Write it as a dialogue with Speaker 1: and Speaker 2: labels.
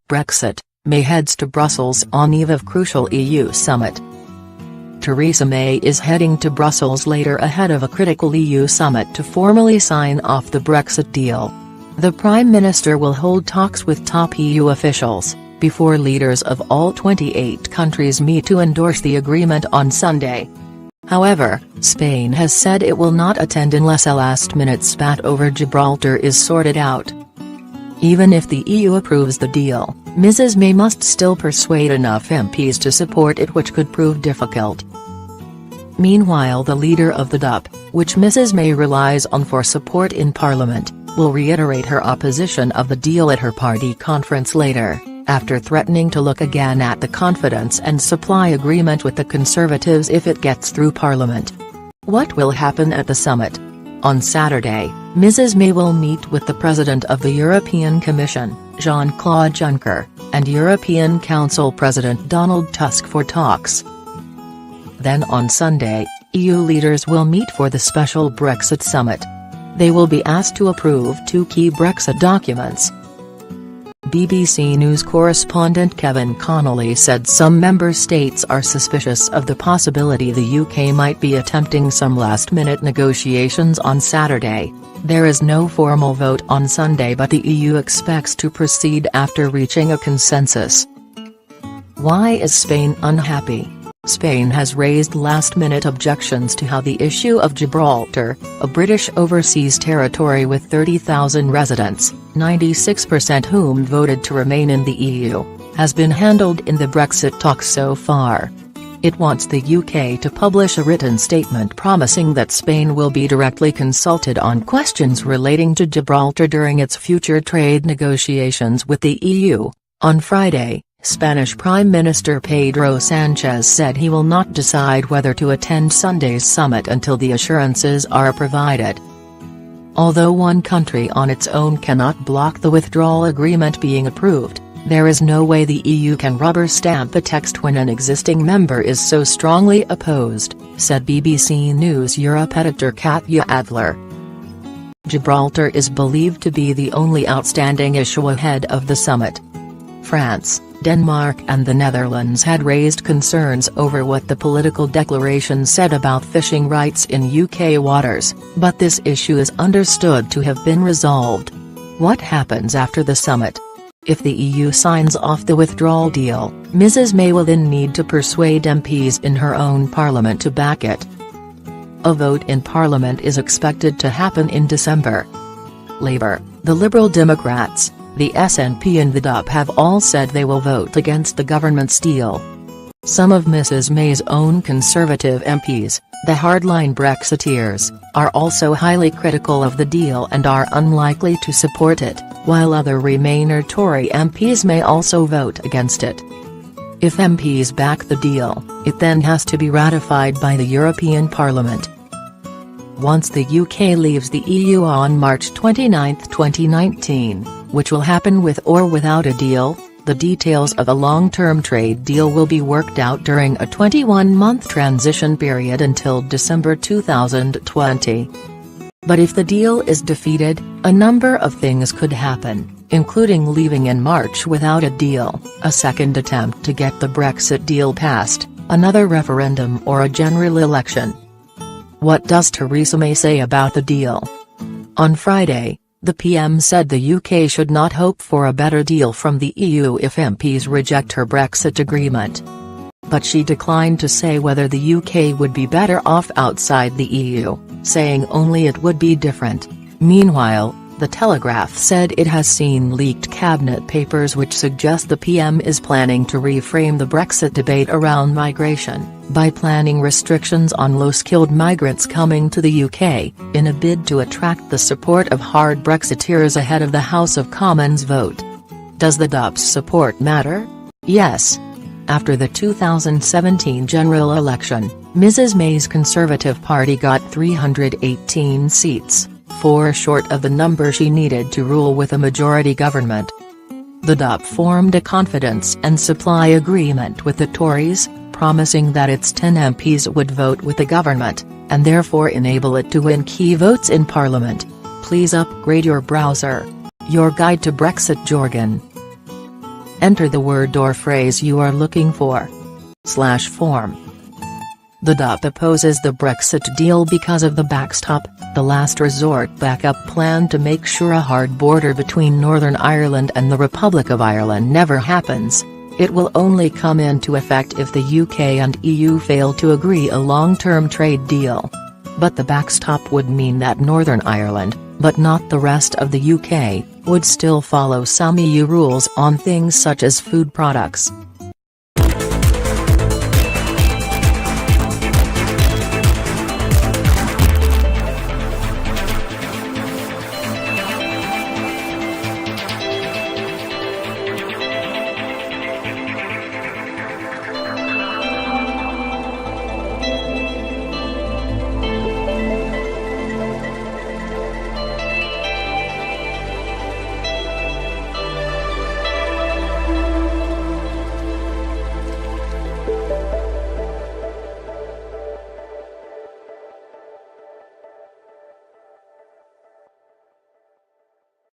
Speaker 1: Brexit, May heads to Brussels on eve of crucial EU summit. Theresa May is heading to Brussels later ahead of a critical EU summit to formally sign off the Brexit deal. The Prime Minister will hold talks with top EU officials, before leaders of all 28 countries meet to endorse the agreement on Sunday. However, Spain has said it will not attend unless a last-minute spat over Gibraltar is sorted out. Even if the EU approves the deal, Mrs May must still persuade enough MPs to support it, which could prove difficult. Meanwhile, the leader of the DUP, which Mrs May relies on for support in Parliament, will reiterate her opposition of the deal at her party conference later, after threatening to look again at the confidence and supply agreement with the Conservatives if it gets through Parliament. What will happen at the summit? On Saturday, Mrs May will meet with the President of the European Commission, Jean-Claude Juncker, and European Council President Donald Tusk for talks. Then on Sunday, EU leaders will meet for the special Brexit summit. They will be asked to approve two key Brexit documents. BBC News correspondent Kevin Connolly said some member states are suspicious of the possibility the UK might be attempting some last-minute negotiations on Saturday. There is no formal vote on Sunday, but the EU expects to proceed after reaching a consensus. Why is Spain unhappy? Spain has raised last-minute objections to how the issue of Gibraltar, a British overseas territory with 30,000 residents, 96% whom voted to remain in the EU, has been handled in the Brexit talks so far. It wants the UK to publish a written statement promising that Spain will be directly consulted on questions relating to Gibraltar during its future trade negotiations with the EU. On Friday, Spanish Prime Minister Pedro Sánchez said he will not decide whether to attend Sunday's summit until the assurances are provided. Although one country on its own cannot block the withdrawal agreement being approved, there is no way the EU can rubber stamp a text when an existing member is so strongly opposed, said BBC News Europe editor Katja Adler. Gibraltar is believed to be the only outstanding issue ahead of the summit. France, Denmark and the Netherlands had raised concerns over what the political declaration said about fishing rights in UK waters, but this issue is understood to have been resolved. What happens after the summit? If the EU signs off the withdrawal deal, Mrs May will then need to persuade MPs in her own parliament to back it. A vote in Parliament is expected to happen in December. Labour, the Liberal Democrats, the SNP and the DUP have all said they will vote against the government's deal. Some of Mrs May's own Conservative MPs, the hardline Brexiteers, are also highly critical of the deal and are unlikely to support it, while other Remainer Tory MPs may also vote against it. If MPs back the deal, it then has to be ratified by the European Parliament. Once the UK leaves the EU on March 29, 2019, which will happen with or without a deal, the details of a long-term trade deal will be worked out during a 21-month transition period until December 2020. But if the deal is defeated, a number of things could happen, including leaving in March without a deal, a second attempt to get the Brexit deal passed, another referendum or a general election. What does Theresa May say about the deal? On Friday, the PM said the UK should not hope for a better deal from the EU if MPs reject her Brexit agreement. But she declined to say whether the UK would be better off outside the EU, saying only it would be different. Meanwhile, The Telegraph said it has seen leaked cabinet papers which suggest the PM is planning to reframe the Brexit debate around migration, by planning restrictions on low-skilled migrants coming to the UK, in a bid to attract the support of hard Brexiteers ahead of the House of Commons vote. Does the DUP's support matter? Yes. After the 2017 general election, Mrs May's Conservative Party got 318 seats, 4 short of the number she needed to rule with a majority government. The DUP formed a confidence and supply agreement with the Tories, promising that its 10 MPs would vote with the government, and therefore enable it to win key votes in Parliament. Please upgrade your browser. Your guide to Brexit jargon. Enter the word or phrase you are looking for. /form. The DUP opposes the Brexit deal because of the backstop, the last resort backup plan to make sure a hard border between Northern Ireland and the Republic of Ireland never happens. It will only come into effect if the UK and EU fail to agree a long-term trade deal. But the backstop would mean that Northern Ireland, but not the rest of the UK, would still follow some EU rules on things such as food products.